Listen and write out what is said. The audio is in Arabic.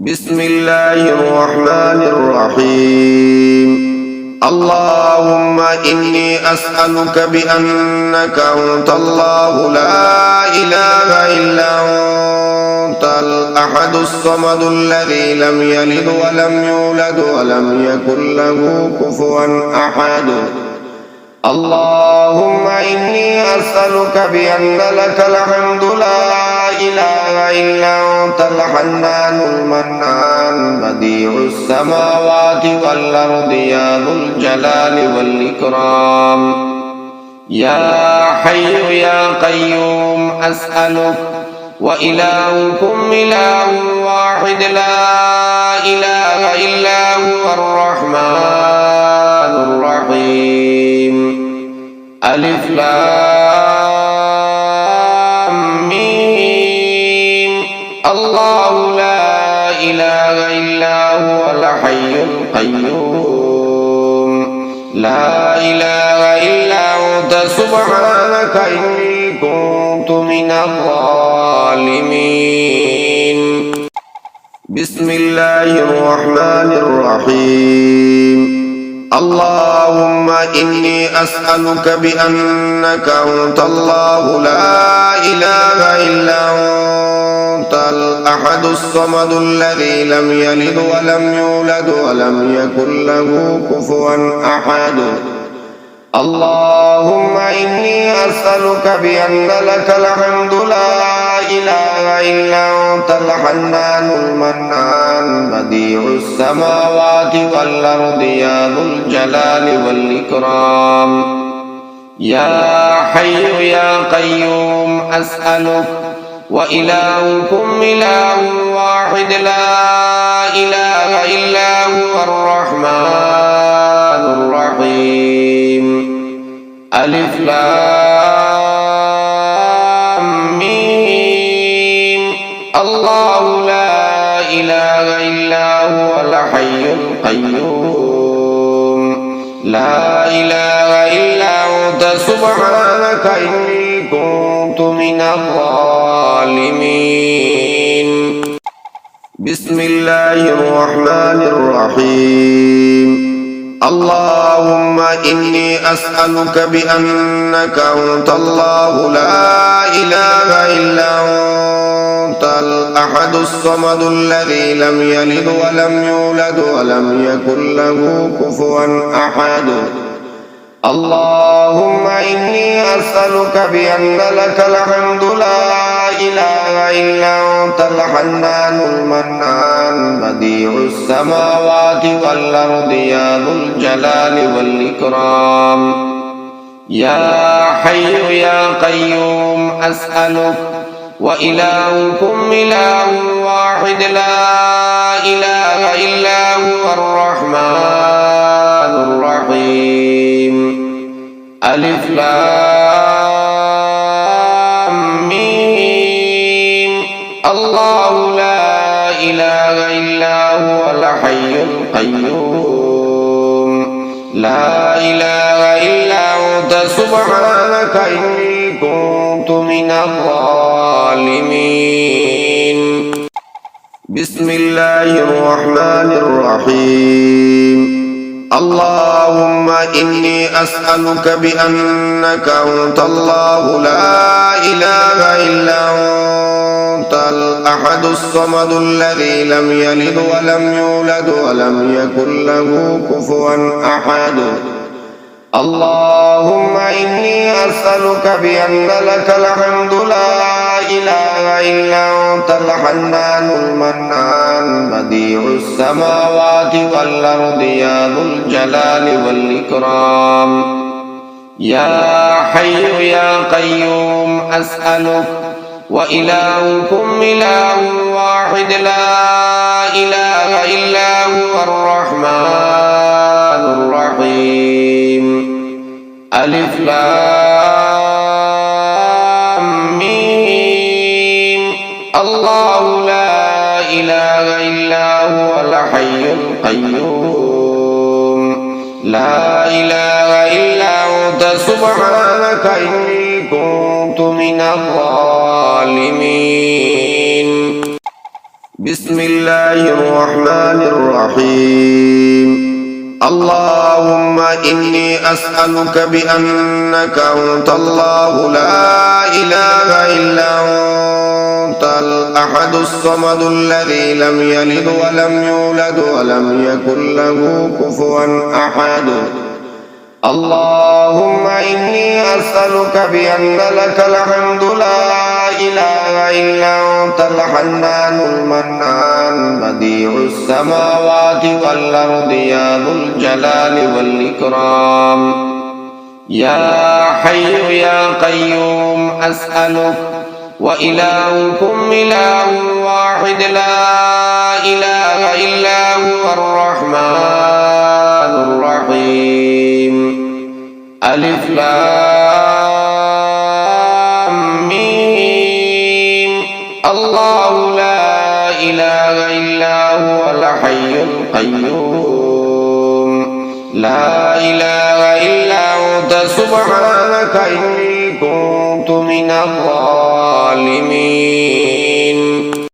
بسم الله الرحمن الرحيم. اللهم إني أسألك بأنك أنت الله لا إله إلا أنت الأحد الصمد الذي لم يلد ولم يولد ولم يكن له كفوا أحد. اللهم إني أسألك بأن لك الحمد لا إله إلا أنت الحنان المنان بديع السماوات والأرض يا ذو الجلال والإكرام. يا حي يا قيوم أسألك وإلهكم إله واحد لا إله إلا هو الرحمن الرحيم. ألف لام ميم. الله لا إله إلا هو الحي القيوم لا إله إلا أنت سبحانك إني كنت من الظالمين. بسم الله الرحمن الرحيم. اللهم إني أسألك بأنك أنت الله لا إله إلا أنت الأحد الصمد الذي لم يلد ولم يولد ولم يكن له كفوا أحد. اللهم إني أسألك بأن لك الحمد لا إله إلا أنت الحنان المنان بديع السماوات والأرض يا ذو الجلال والإكرام. يا حي يا قيوم أسألك وإلهكم إله واحد لا إله إلا هو الرحمن الرحيم. ألف لام ميم. الله لا إله إلا هو الحي القيوم لا إله إلا أنت سبحانك إني كنت من الظالمين. بسم الله الرحمن الرحيم. اللهم إني أسألك بأنك أنت الله لا إله إلا أنت الأحد الصمد الذي لم يلد ولم يولد ولم يكن له كفوا أحد. اللهم إني أسألك بأن لك الحمد لا إله إلا أنت الحنان المنان بديع السماوات والأرض يا ذو الجلال والإكرام. يا حي يا قيوم أسألك وإلهكم إله واحد لا إله إلا هو الرحمن الرحيم. ألف لام ميم. الله لا إله إلا هو الحي القيوم لا إله إلا أنت سبحانك إني كنت من الظالمين. بسم الله الرحمن الرحيم. اللهم إني أسألك بأنك أنت الله لا إله إلا أنت الأحد الصمد الذي لم يلد ولم يولد ولم يكن له كفوا أحد. اللهم إني أسألك بأن لك الحمد لا إله إلا أنت الحنان المنان بديع السماوات والأرض يا ذو الجلال والإكرام. يا حي يا قيوم أسألك وإلهكم إله واحد لا إله إلا هو الرحمن الرحيم. ألف لام ميم. الله لا إله إلا هو الحي القيوم لا إله إلا أنت سبحانك إني كنت من الظالمين. بسم الله الرحمن الرحيم اللهم إني أسألك بأنك أنت الله لا إله إلا أنت الأحد الصمد الذي لم يلد ولم يولد ولم يكن له كفوا أحد اللهم إني أسألك بأن لك الحمد لا إله إلا أنت الحنان المنان بديع السماوات والأرض يا ذو الجلال والإكرام يا حي يا قيوم أسألك وإلهكم إله واحد لا إله إلا هو الرحمن الرحيم ألف لام ميم الله لا إله إلا هو الحي القيوم لا إله إلا أنت سبحانك إني كنت من الظالمين